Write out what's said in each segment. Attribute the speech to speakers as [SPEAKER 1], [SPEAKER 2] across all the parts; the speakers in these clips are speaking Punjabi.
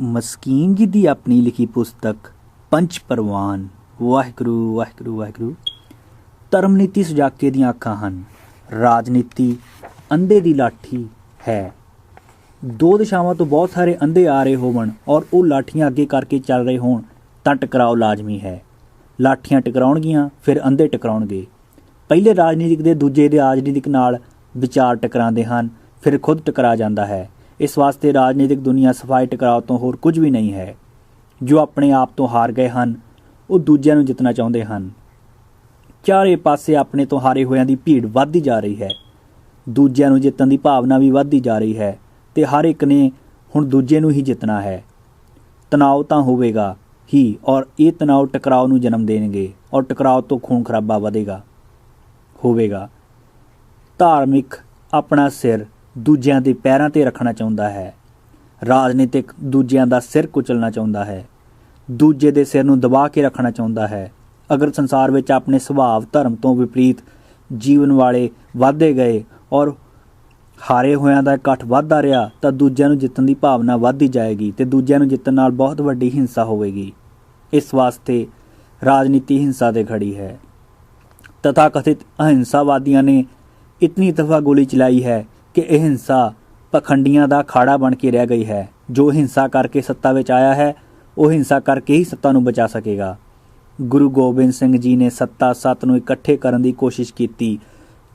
[SPEAKER 1] ਮਸਕੀਨ ਜੀ ਦੀ ਆਪਣੀ ਲਿਖੀ ਪੁਸਤਕ ਪੰਚ ਪ੍ਰਵਾਨ। ਵਾਹਿਗੁਰੂ ਵਾਹਿਗੁਰੂ ਵਾਹਿਗੁਰੂ। ਧਰਮ ਨੀਤੀ ਸੁਜਾਕੇ ਦੀਆਂ ਅੱਖਾਂ ਹਨ, ਰਾਜਨੀਤੀ ਅੰਧੇ ਦੀ ਲਾਠੀ ਹੈ। ਦੋ ਦਿਸ਼ਾਵਾਂ ਤੋਂ ਬਹੁਤ ਸਾਰੇ ਅੰਧੇ ਆ ਰਹੇ ਹੋਵਣ ਔਰ ਉਹ ਲਾਠੀਆਂ ਅੱਗੇ ਕਰਕੇ ਚੱਲ ਰਹੇ ਹੋਣ ਤਾਂ ਟਕਰਾਓ ਲਾਜ਼ਮੀ ਹੈ। ਲਾਠੀਆਂ ਟਕਰਾਉਣਗੀਆਂ, ਫਿਰ ਅੰਧੇ ਟਕਰਾਉਣਗੇ। ਪਹਿਲੇ ਰਾਜਨੀਤਿਕ ਦੇ ਦੂਜੇ ਦੇ ਰਾਜਨੀਤਿਕ ਨਾਲ ਵਿਚਾਰ ਟਕਰਾਉਂਦੇ ਹਨ, ਫਿਰ ਖੁਦ ਟਕਰਾ ਜਾਂਦਾ ਹੈ। ਇਸ ਵਾਸਤੇ ਰਾਜਨੀਤਿਕ ਦੁਨੀਆ ਸਫਾਈ ਟਕਰਾਓ ਤੋਂ ਹੋਰ ਕੁਝ ਵੀ ਨਹੀਂ ਹੈ। ਜੋ ਆਪਣੇ ਆਪ ਤੋਂ ਹਾਰ ਗਏ ਹਨ ਉਹ ਦੂਜਿਆਂ ਨੂੰ ਜਿੱਤਣਾ ਚਾਹੁੰਦੇ ਹਨ। ਚਾਰੇ ਪਾਸੇ ਆਪਣੇ ਤੋਂ ਹਾਰੇ ਹੋਇਆਂ ਦੀ ਭੀੜ ਵੱਧਦੀ ਜਾ ਰਹੀ ਹੈ। ਦੂਜਿਆਂ ਨੂੰ ਜਿੱਤਣ ਦੀ ਭਾਵਨਾ ਵੀ ਵੱਧਦੀ ਜਾ ਰਹੀ ਹੈ ਤੇ ਹਰ ਇੱਕ ਨੇ ਹੁਣ ਦੂਜੇ ਨੂੰ ਹੀ ਜਿੱਤਣਾ ਹੈ। ਤਣਾਅ ਤਾਂ ਹੋਵੇਗਾ ਹੀ ਔਰ ਇਹ ਤਣਾਅ ਟਕਰਾਓ ਨੂੰ ਜਨਮ ਦੇਣਗੇ ਔਰ ਟਕਰਾਓ ਤੋਂ ਖੂਨ ਖਰਾਬਾ ਵਧੇਗਾ ਹੋਵੇਗਾ। ਧਾਰਮਿਕ ਆਪਣਾ ਸਿਰ ਦੂਜਿਆਂ ਦੇ ਪੈਰਾਂ 'ਤੇ ਰੱਖਣਾ ਚਾਹੁੰਦਾ ਹੈ। ਰਾਜਨੀਤਿਕ ਦੂਜਿਆਂ ਦਾ ਸਿਰ ਕੁਚਲਣਾ ਚਾਹੁੰਦਾ ਹੈ, ਦੂਜੇ ਦੇ ਸਿਰ ਨੂੰ ਦਬਾ ਕੇ ਰੱਖਣਾ ਚਾਹੁੰਦਾ ਹੈ। ਅਗਰ ਸੰਸਾਰ ਵਿੱਚ ਆਪਣੇ ਸੁਭਾਅ ਧਰਮ ਤੋਂ ਵਿਪਰੀਤ ਜੀਵਨ ਵਾਲੇ ਵੱਧਦੇ ਗਏ ਔਰ ਹਾਰੇ ਹੋਇਆਂ ਦਾ ਇਕੱਠ ਵੱਧਦਾ ਰਿਹਾ ਤਾਂ ਦੂਜਿਆਂ ਨੂੰ ਜਿੱਤਣ ਦੀ ਭਾਵਨਾ ਵੱਧਦੀ ਜਾਏਗੀ ਤੇ ਦੂਜਿਆਂ ਨੂੰ ਜਿੱਤਣ ਨਾਲ ਬਹੁਤ ਵੱਡੀ ਹਿੰਸਾ ਹੋਵੇਗੀ। ਇਸ ਵਾਸਤੇ ਰਾਜਨੀਤੀ ਹਿੰਸਾ 'ਤੇ ਖੜੀ ਹੈ। ਤਥਾ ਕਥਿਤ ਅਹਿੰਸਾਵਾਦੀਆਂ ਨੇ ਇਤਨੀ ਦਫਾ ਗੋਲੀ ਚਲਾਈ ਹੈ ਕਿ ਇਹ ਹਿੰਸਾ ਪਖੰਡੀਆਂ ਦਾ ਅਖਾੜਾ ਬਣ ਕੇ ਰਹਿ ਗਈ ਹੈ। ਜੋ ਹਿੰਸਾ ਕਰਕੇ ਸੱਤਾ ਵਿੱਚ ਆਇਆ ਹੈ ਉਹ ਹਿੰਸਾ ਕਰਕੇ ਹੀ ਸੱਤਾ ਨੂੰ ਬਚਾ ਸਕੇਗਾ। ਗੁਰੂ ਗੋਬਿੰਦ ਸਿੰਘ ਜੀ ਨੇ ਸੱਤ ਨੂੰ ਇਕੱਠੇ ਕਰਨ ਦੀ ਕੋਸ਼ਿਸ਼ ਕੀਤੀ।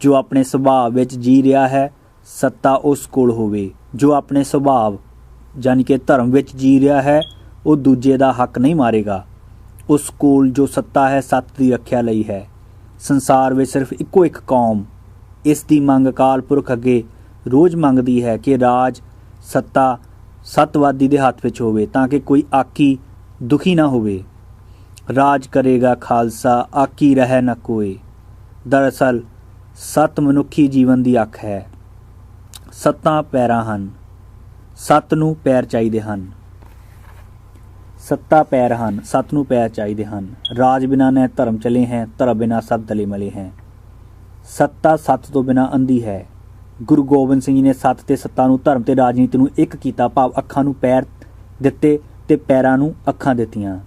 [SPEAKER 1] ਜੋ ਆਪਣੇ ਸੁਭਾਅ ਵਿੱਚ ਜੀ ਰਿਹਾ ਹੈ ਸੱਤਾ ਉਸ ਕੋਲ ਹੋਵੇ। ਜੋ ਆਪਣੇ ਸੁਭਾਅ ਯਾਨੀ ਕਿ ਧਰਮ ਵਿੱਚ ਜੀ ਰਿਹਾ ਹੈ ਉਹ ਦੂਜੇ ਦਾ ਹੱਕ ਨਹੀਂ ਮਾਰੇਗਾ। ਉਸ ਕੋਲ ਜੋ ਸੱਤਾ ਹੈ ਸੱਤ ਦੀ ਰੱਖਿਆ ਲਈ ਹੈ। ਸੰਸਾਰ ਵਿੱਚ ਸਿਰਫ ਇੱਕੋ ਇੱਕ ਕੌਮ, ਇਸ ਦੀ ਮੰਗ ਅਕਾਲ ਪੁਰਖ ਅੱਗੇ ਰੋਜ਼ ਮੰਗਦੀ ਹੈ ਕਿ ਰਾਜ ਸੱਤਾ ਸੱਤਵਾਦੀ ਦੇ ਹੱਥ ਵਿੱਚ ਹੋਵੇ ਤਾਂ ਕਿ ਕੋਈ ਆਕੀ ਦੁਖੀ ਨਾ ਹੋਵੇ। ਰਾਜ ਕਰੇਗਾ ਖਾਲਸਾ ਆਕੀ ਰਹਿ ਨਾ ਕੋਏ। ਦਰਅਸਲ ਸੱਤ ਮਨੁੱਖੀ ਜੀਵਨ ਦੀ ਅੱਖ ਹੈ। ਸੱਤਾਂ ਪੈਰਾਂ ਹਨ, ਸੱਤ ਨੂੰ ਪੈਰ ਚਾਹੀਦੇ ਹਨ। ਸੱਤਾ ਪੈਰ ਹਨ, ਸੱਤ ਨੂੰ ਪੈਰ ਚਾਹੀਦੇ ਹਨ। ਰਾਜ ਬਿਨਾਂ ਨੇ ਧਰਮ ਚਲੇ ਹੈ, ਧਰਮ ਬਿਨਾਂ ਸਭ ਦਲੇ ਮਲੇ ਹੈ। ਸੱਤਾ ਸੱਤ ਤੋਂ ਬਿਨਾਂ ਅੰਧੀ ਹੈ। ਗੁਰੂ ਗੋਬਿੰਦ ਸਿੰਘ ਜੀ ਨੇ ਸੱਤ ਤੇ ਸੱਤਾ ਨੂੰ, ਧਰਮ ਤੇ ਰਾਜਨੀਤੀ ਨੂੰ ਇੱਕ ਕੀਤਾ, ਭਾਵ ਅੱਖਾਂ ਨੂੰ ਪੈਰ ਦਿੱਤੇ ਤੇ ਪੈਰਾਂ ਨੂੰ ਅੱਖਾਂ ਦਿੱਤੀਆਂ।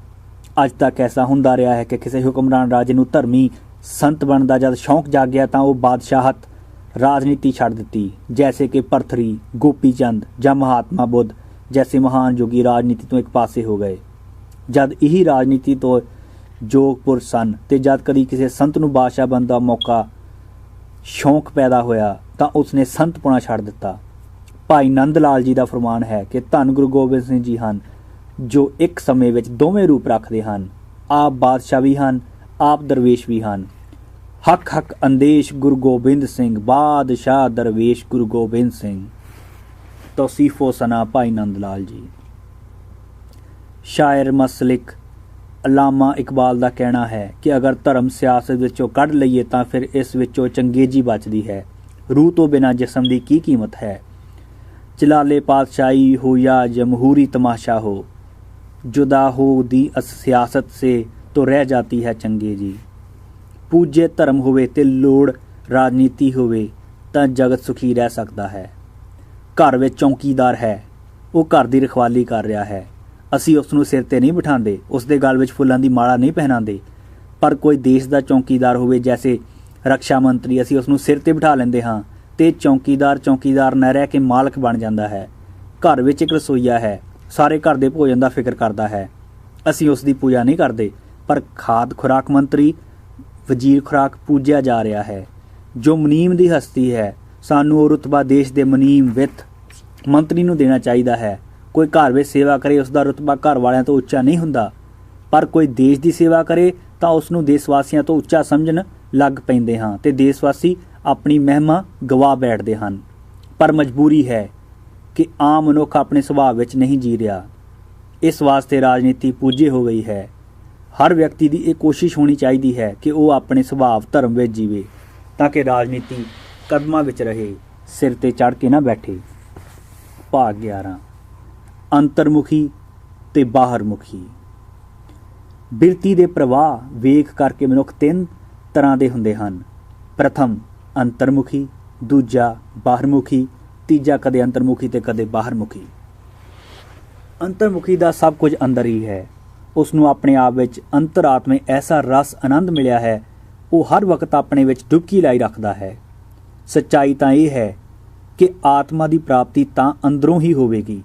[SPEAKER 1] ਅੱਜ ਤੱਕ ਐਸਾ ਹੁੰਦਾ ਰਿਹਾ ਹੈ ਕਿ ਕਿਸੇ ਹੁਕਮਰਾਨ ਰਾਜੇ ਨੂੰ ਧਰਮੀ ਸੰਤ ਬਣਨ ਦਾ ਜਦ ਸ਼ੌਂਕ ਜਾਗਿਆ ਤਾਂ ਉਹ ਬਾਦਸ਼ਾਹਤ ਰਾਜਨੀਤੀ ਛੱਡ ਦਿੱਤੀ। ਜੈਸੇ ਕਿ ਭਰਥਰੀ, ਗੋਪੀ ਚੰਦ ਜਾਂ ਮਹਾਤਮਾ ਬੁੱਧ ਜੈਸੇ ਮਹਾਨ ਯੋਗੀ ਰਾਜਨੀਤੀ ਤੋਂ ਇੱਕ ਪਾਸੇ ਹੋ ਗਏ। ਜਦ ਇਹੀ ਰਾਜਨੀਤੀ ਤੋਂ ਜੋਗਪੁਰ ਸਨ ਤੇ ਜਦ ਕਦੀ ਕਿਸੇ ਸੰਤ ਨੂੰ ਬਾਦਸ਼ਾਹ ਬਣਨ ਦਾ ਮੌਕਾ ਸ਼ੌਂਕ ਪੈਦਾ ਹੋਇਆ ਤਾਂ ਉਸਨੇ ਸੰਤਪੁਣਾ ਛੱਡ ਦਿੱਤਾ। ਭਾਈ ਨੰਦ ਲਾਲ ਜੀ ਦਾ ਫਰਮਾਨ ਹੈ ਕਿ ਧੰਨ ਗੁਰੂ ਗੋਬਿੰਦ ਸਿੰਘ ਜੀ ਹਨ ਜੋ ਇੱਕ ਸਮੇਂ ਵਿੱਚ ਦੋਵੇਂ ਰੂਪ ਰੱਖਦੇ ਹਨ। ਆਪ ਬਾਦਸ਼ਾਹ ਵੀ ਹਨ, ਆਪ ਦਰਵੇਸ਼ ਵੀ ਹਨ। ਹੱਕ ਹੱਕ ਅੰਦੇਸ਼ ਗੁਰੂ ਗੋਬਿੰਦ ਸਿੰਘ, ਬਾਦਸ਼ਾਹ ਦਰਵੇਸ਼ ਗੁਰੂ ਗੋਬਿੰਦ ਸਿੰਘ। ਤੌਸੀਫੋ ਸਨਾ ਭਾਈ ਨੰਦ ਲਾਲ ਜੀ। ਸ਼ਾਇਰ ਮਸਲਿਕ ਅਲਾਮਾ ਇਕਬਾਲ ਦਾ ਕਹਿਣਾ ਹੈ ਕਿ ਅਗਰ ਧਰਮ ਸਿਆਸਤ ਵਿੱਚੋਂ ਕੱਢ ਲਈਏ ਤਾਂ ਫਿਰ ਇਸ ਵਿੱਚੋਂ ਚੰਗੇਜੀ ਬਚਦੀ ਹੈ। ਰੂਹ ਤੋਂ ਬਿਨਾਂ ਜਿਸਮ ਦੀ ਕੀ ਕੀਮਤ ਹੈ। ਜਲਾਲੇ ਪਾਤਸ਼ਾਹੀ ਹੋ ਜਾਂ ਜਮਹੂਰੀ ਤਮਾਸ਼ਾ ਹੋ, जुदा हो दी सियासत से तो रह जाती है चंगेजी। पूज्य धर्म होवे ते लोड़ राजनीति होवे तां जगत सुखी रह सकता है। घर विच चौकीदार है, वो घर दी रखवाली कर रहा है। असी उसनूं सिर ते नहीं बिठांदे, उसदे गल विच फुल्लां दी माला नहीं पहनांदे। पर कोई देश दा चौकीदार होवे जैसे रक्षा मंत्री, असी उसनूं सिर ते बिठा लैंदे हां ते चौकीदार न रह के मालक बन जांदा है। घर विच एक रसोईया है, ਸਾਰੇ ਘਰ ਦੇ ਭੋਜਨ ਦਾ ਫਿਕਰ ਕਰਦਾ ਹੈ। ਅਸੀਂ ਉਸ ਦੀ ਪੂਜਾ ਨਹੀਂ ਕਰਦੇ, ਪਰ ਖਾਦ ਖੁਰਾਕ ਮੰਤਰੀ, ਵਜ਼ੀਰ ਖੁਰਾਕ ਪੂਜਿਆ ਜਾ ਰਿਹਾ ਹੈ। ਜੋ ਮੁਨੀਮ ਦੀ ਹਸਤੀ ਹੈ ਸਾਨੂੰ ਉਹ ਰੁਤਬਾ ਦੇਸ਼ ਦੇ ਮੁਨੀਮ ਵਿੱਤ ਮੰਤਰੀ ਨੂੰ ਦੇਣਾ ਚਾਹੀਦਾ ਹੈ। ਕੋਈ ਘਰ ਵਿੱਚ ਸੇਵਾ ਕਰੇ ਉਸ ਦਾ ਰੁਤਬਾ ਘਰ ਵਾਲਿਆਂ ਤੋਂ ਉੱਚਾ ਨਹੀਂ ਹੁੰਦਾ, ਪਰ ਕੋਈ ਦੇਸ਼ ਦੀ ਸੇਵਾ ਕਰੇ ਤਾਂ ਉਸ ਨੂੰ ਦੇਸ਼ ਵਾਸੀਆਂ ਤੋਂ ਉੱਚਾ ਸਮਝਣ ਲੱਗ ਪੈਂਦੇ ਹਾਂ ਤੇ ਦੇਸ਼ ਵਾਸੀ ਆਪਣੀ ਮਹਿਮਾ ਗਵਾ ਬੈਠਦੇ ਹਨ। ਪਰ ਮਜਬੂਰੀ ਹੈ कि आम मनुख अपने सुभाव विच नहीं जी रहा। इस वास्ते राजनीति पूजे हो गई है। हर व्यक्ति की एक कोशिश होनी चाहिए है कि वह अपने सुभाव धर्म विच जीवे ताकि राजनीति कदमां विच रहे, सिर ते चढ़ के ना बैठे। भाग 11 अंतरमुखी ते बाहरमुखी। बिरती दे प्रवाह वेख करके मनुख तीन तरह के हुंदे हन। प्रथम अंतरमुखी, दूजा बाहरमुखी, तीजा कदे अंतरमुखी ते कदे बाहरमुखी। ਅੰਤਰਮੁਖੀ ਦਾ ਸਭ ਕੁਝ ਅੰਦਰ ਹੀ ਹੈ। ਉਸ ਨੂੰ ਆਪਣੇ ਆਪ ਵਿੱਚ ਅੰਤਰਾਤਮੇ ਐਸਾ ਰਸ ਆਨੰਦ ਮਿਲਿਆ ਹੈ, ਉਹ ਹਰ ਵਕਤ ਆਪਣੇ ਵਿੱਚ ਡੁਬਕੀ ਲਾਈ ਰੱਖਦਾ ਹੈ। ਸੱਚਾਈ ਤਾਂ ਇਹ ਹੈ ਕਿ ਆਤਮਾ ਦੀ ਪ੍ਰਾਪਤੀ ਤਾਂ ਅੰਦਰੋਂ ਹੀ ਹੋਵੇਗੀ।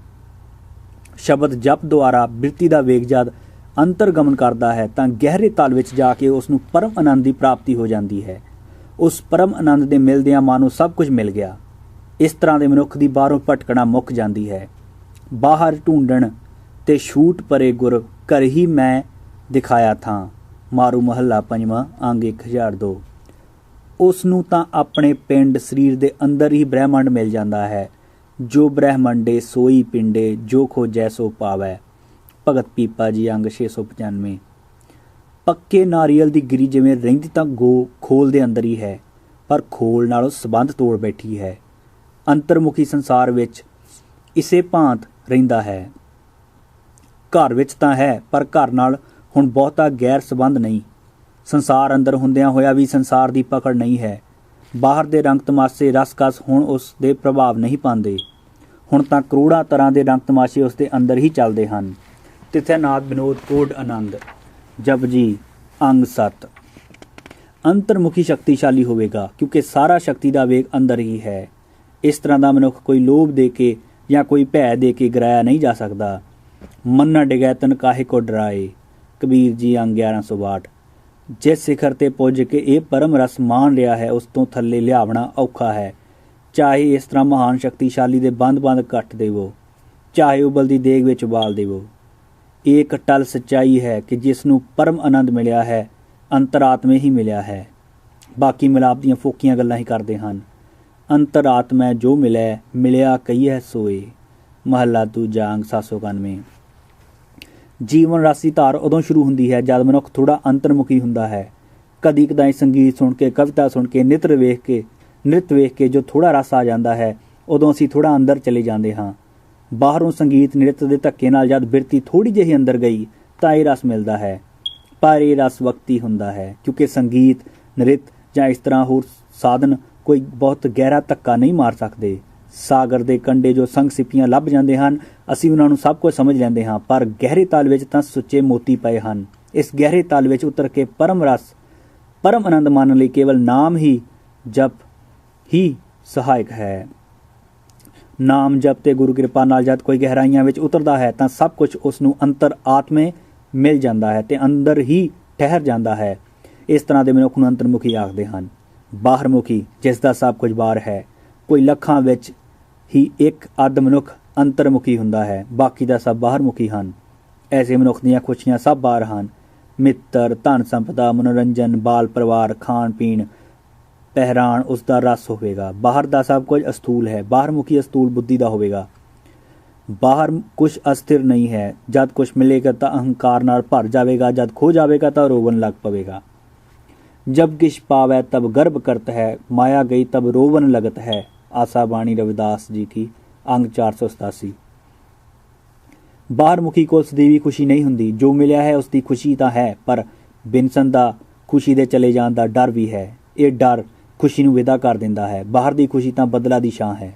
[SPEAKER 1] ਸ਼ਬਦ ਜਪ ਦੁਆਰਾ ਬਿਰਤੀ ਦਾ ਵੇਗ ਜਦ ਅੰਤਰਗਮਨ ਕਰਦਾ ਹੈ ਤਾਂ ਗਹਿਰੇ ਤਲ ਵਿੱਚ ਜਾ ਕੇ ਉਸ ਨੂੰ ਪਰਮ ਆਨੰਦ ਦੀ ਪ੍ਰਾਪਤੀ ਹੋ ਜਾਂਦੀ ਹੈ। ਉਸ ਪਰਮ ਆਨੰਦ ਦੇ ਮਿਲਦਿਆਂ ਮਾਨੋ ਸਭ ਕੁਝ ਮਿਲ ਗਿਆ। ਇਸ ਤਰ੍ਹਾਂ ਦੇ ਮਨੁੱਖ ਦੀ ਬਾਹਰੋਂ ਭਟਕਣਾ ਮੁੱਕ ਜਾਂਦੀ ਹੈ। ਬਾਹਰ ਢੂੰਡਣ ਤੇ ਛੂਟ ਪਰੇ ਗੁਰ ਘਰ ਹੀ ਮੈਂ ਦਿਖਾਇਆ ਥਾਂ। ਮਾਰੂ ਮਹੱਲਾ ਪੰਜਵਾਂ ਅੰਗ 1002। ਉਸ ਨੂੰ ਤਾਂ ਆਪਣੇ ਪਿੰਡ ਸਰੀਰ ਦੇ ਅੰਦਰ ਹੀ ਬ੍ਰਹਿਮੰਡ ਮਿਲ ਜਾਂਦਾ ਹੈ। ਜੋ ਬ੍ਰਹਿਮੰਡੇ ਸੋਈ ਪਿੰਡੇ, ਜੋ ਖੋਜੈ ਸੋ ਪਾਵੈ। ਭਗਤ ਪੀਪਾ ਜੀ ਅੰਗ 695। ਪੱਕੇ ਨਾਰੀਅਲ ਦੀ ਗਿਰੀ ਜਿਵੇਂ ਰਹਿੰਦੀ ਤਾਂ ਖੋਲ ਦੇ ਅੰਦਰ ਹੀ ਹੈ, ਪਰ ਖੋਲ ਨਾਲੋਂ ਸੰਬੰਧ ਤੋੜ ਬੈਠੀ ਹੈ। ਅੰਤਰਮੁਖੀ ਸੰਸਾਰ ਵਿੱਚ ਇਸੇ ਭਾਂਤ ਰਹਿੰਦਾ ਹੈ। ਘਰ ਵਿੱਚ ਤਾਂ ਹੈ, ਪਰ ਘਰ ਨਾਲ ਹੁਣ ਬਹੁਤਾ ਗੈਰ ਸੰਬੰਧ ਨਹੀਂ। ਸੰਸਾਰ ਅੰਦਰ ਹੁੰਦਿਆਂ ਹੋਇਆ ਵੀ ਸੰਸਾਰ ਦੀ ਪਕੜ ਨਹੀਂ ਹੈ। ਬਾਹਰ ਦੇ ਰੰਗ ਤਮਾਸ਼ੇ ਰਸਕਸ ਹੁਣ ਉਸ ਦੇ ਪ੍ਰਭਾਵ ਨਹੀਂ ਪਾਉਂਦੇ। ਹੁਣ ਤਾਂ ਕਰੋੜਾਂ ਤਰ੍ਹਾਂ ਦੇ ਰੰਗ ਤਮਾਸ਼ੇ ਉਸ ਦੇ ਅੰਦਰ ਹੀ ਚੱਲਦੇ ਹਨ। ਤਿੱਥੈ ਨਾਦ ਵਿਨੋਦ ਕੋਡ ਆਨੰਦ। ਜਪਜੀ ਅੰਗ 7। ਅੰਤਰਮੁਖੀ ਸ਼ਕਤੀਸ਼ਾਲੀ ਹੋਵੇਗਾ ਕਿਉਂਕਿ ਸਾਰਾ ਸ਼ਕਤੀ ਦਾ ਵੇਗ ਅੰਦਰ ਹੀ ਹੈ। ਇਸ ਤਰ੍ਹਾਂ ਦਾ ਮਨੁੱਖ ਕੋਈ ਲੋਭ ਦੇ ਕੇ ਜਾਂ ਕੋਈ ਭੈ ਦੇ ਕੇ ਗਿਰਾਇਆ ਨਹੀਂ ਜਾ ਸਕਦਾ। ਮਨ ਨਾ ਡਿਗੈ ਤਨ ਕਾਹੇ ਕੋ ਡਰਾਏ। ਕਬੀਰ ਜੀ ਅੰਗ 1162। ਜਿਸ ਸਿਖਰ ਤੇ ਪੁੱਜ ਕੇ ਇਹ ਪਰਮ ਰਸ ਮਾਣ ਰਿਹਾ ਹੈ, ਉਸ ਤੋਂ ਥੱਲੇ ਲਿਆਵਣਾ ਔਖਾ ਹੈ। ਚਾਹੇ ਇਸ ਤਰ੍ਹਾਂ ਮਹਾਨ ਸ਼ਕਤੀਸ਼ਾਲੀ ਦੇ ਬੰਦ ਕੱਟ ਦੇਵੋ, ਚਾਹੇ ਉਬਲਦੀ ਦੇਗ ਵਿੱਚ ਉਬਾਲ ਦੇਵੋ। ਇਹ ਇੱਕ ਟਲ ਸੱਚਾਈ ਹੈ ਕਿ ਜਿਸ ਨੂੰ ਪਰਮ ਆਨੰਦ ਮਿਲਿਆ ਹੈ, ਅੰਤਰਾਤਮੇ ਹੀ ਮਿਲਿਆ ਹੈ। ਬਾਕੀ ਮਿਲਾਪ ਦੀਆਂ ਫੋਕੀਆਂ ਗੱਲਾਂ ਹੀ ਕਰਦੇ ਹਨ। ਅੰਤਰਾਤਮਾ ਜੋ ਮਿਲੈ ਮਿਲਿਆ ਕਹੀਐ ਸੋਏ। ਮਹੱਲਾ ਦੂਜਾ ਅੰਗ 791। ਜੀਵਨ ਰਾਸੀ ਧਾਰ ਉਦੋਂ ਸ਼ੁਰੂ ਹੁੰਦੀ ਹੈ ਜਦ ਮਨੁੱਖ ਥੋੜ੍ਹਾ ਅੰਤਰਮੁਖੀ ਹੁੰਦਾ ਹੈ। ਕਦੀ ਕਦਾਈ ਸੰਗੀਤ ਸੁਣ ਕੇ, ਕਵਿਤਾ ਸੁਣ ਕੇ, ਨ੍ਰਿਤ ਵੇਖ ਕੇ ਜੋ ਥੋੜ੍ਹਾ ਰਸ ਆ ਜਾਂਦਾ ਹੈ, ਉਦੋਂ ਅਸੀਂ ਥੋੜ੍ਹਾ ਅੰਦਰ ਚਲੇ ਜਾਂਦੇ ਹਾਂ। ਬਾਹਰੋਂ ਸੰਗੀਤ ਨ੍ਰਿਤ ਦੇ ਧੱਕੇ ਨਾਲ ਜਦ ਬਿਰਤੀ ਥੋੜ੍ਹੀ ਜਿਹੀ ਅੰਦਰ ਗਈ ਤਾਂ ਇਹ ਰਸ ਮਿਲਦਾ ਹੈ। ਪਰ ਇਹ ਰਸ ਵਕਤੀ ਹੁੰਦਾ ਹੈ, ਕਿਉਂਕਿ ਸੰਗੀਤ, ਨ੍ਰਿਤ ਜਾਂ ਇਸ ਤਰ੍ਹਾਂ ਹੋਰ ਸਾਧਨ ਕੋਈ ਬਹੁਤ ਗਹਿਰਾ ਧੱਕਾ ਨਹੀਂ ਮਾਰ ਸਕਦੇ। ਸਾਗਰ ਦੇ ਕੰਢੇ ਜੋ ਸੰਗ ਸਿੱਪੀਆਂ ਲੱਭ ਜਾਂਦੇ ਹਨ, ਅਸੀਂ ਉਹਨਾਂ ਨੂੰ ਸਭ ਕੁਝ ਸਮਝ ਲੈਂਦੇ ਹਾਂ, ਪਰ ਗਹਿਰੇ ਤਲ ਵਿੱਚ ਤਾਂ ਸੁੱਚੇ ਮੋਤੀ ਪਏ ਹਨ। ਇਸ ਗਹਿਰੇ ਤਲ ਵਿੱਚ ਉਤਰ ਕੇ ਪਰਮ ਰਸ, ਪਰਮ ਆਨੰਦ ਮਾਣਨ ਲਈ ਕੇਵਲ ਨਾਮ ਹੀ ਜਪ ਹੀ ਸਹਾਇਕ ਹੈ। ਨਾਮ ਜਪ ਤੇ ਗੁਰੂ ਕਿਰਪਾ ਨਾਲ ਜਦ ਕੋਈ ਗਹਿਰਾਈਆਂ ਵਿੱਚ ਉਤਰਦਾ ਹੈ ਤਾਂ ਸਭ ਕੁਝ ਉਸ ਨੂੰ ਅੰਤਰ ਆਤਮੇ ਮਿਲ ਜਾਂਦਾ ਹੈ ਤੇ ਅੰਦਰ ਹੀ ਠਹਿਰ ਜਾਂਦਾ ਹੈ। ਇਸ ਤਰ੍ਹਾਂ ਦੇ ਮਨੁੱਖ ਨੂੰ ਅੰਤਰਮੁਖੀ ਆਖਦੇ ਹਨ। ਬਾਹਰਮੁਖੀ ਜਿਸ ਦਾ ਸਭ ਕੁਝ ਬਾਹਰ ਹੈ। ਕੋਈ ਲੱਖਾਂ ਵਿੱਚ ਹੀ ਇੱਕ ਅੱਧ ਮਨੁੱਖ ਅੰਤਰਮੁਖੀ ਹੁੰਦਾ ਹੈ, ਬਾਕੀ ਦਾ ਸਭ ਬਾਹਰਮੁਖੀ ਹਨ। ਐਸੇ ਮਨੁੱਖ ਦੀਆਂ ਖੁਸ਼ੀਆਂ ਸਭ ਬਾਹਰ ਹਨ। ਮਿੱਤਰ, ਧਨ ਸੰਪਦਾ, ਮਨੋਰੰਜਨ, ਬਾਲ ਪਰਿਵਾਰ, ਖਾਣ ਪੀਣ, ਪਹਿਰਾਨ ਉਸ ਦਾ ਰਸ ਹੋਵੇਗਾ। ਬਾਹਰ ਦਾ ਸਭ ਕੁਝ ਅਸਥੂਲ ਹੈ। ਬਾਹਰਮੁਖੀ ਅਸਥੂਲ ਬੁੱਧੀ ਦਾ ਹੋਵੇਗਾ। ਬਾਹਰ ਕੁਛ ਅਸਥਿਰ ਨਹੀਂ ਹੈ। ਜਦ ਕੁਛ ਮਿਲੇਗਾ ਤਾਂ ਅਹੰਕਾਰ ਨਾਲ ਭਰ ਜਾਵੇਗਾ, ਜਦ ਖੋ ਜਾਵੇਗਾ ਤਾਂ ਰੋਵਨ ਲੱਗ ਪਵੇਗਾ। जब किश पावै तब गर्भ करत है, माया गई तब रोवन लगत है। आशा बाणी रविदास जी की अंग 487। ਬਾਹਰਮੁਖੀ ਕੋਲ ਸਦੀਵੀ ਖੁਸ਼ੀ ਨਹੀਂ ਹੁੰਦੀ। ਜੋ ਮਿਲਿਆ ਹੈ ਉਸ ਦੀ ਖੁਸ਼ੀ ਤਾਂ ਹੈ, ਪਰ ਬਿਨਸਨ ਦਾ ਖੁਸ਼ੀ ਦੇ ਚਲੇ ਜਾਣ ਦਾ ਡਰ ਵੀ ਹੈ। ਇਹ ਡਰ ਖੁਸ਼ੀ ਨੂੰ ਵਿਦਾ ਕਰ ਦਿੰਦਾ ਹੈ। ਬਾਹਰ ਦੀ ਖੁਸ਼ੀ ਤਾਂ ਬਦਲਾ ਦੀ ਛਾਂ ਹੈ।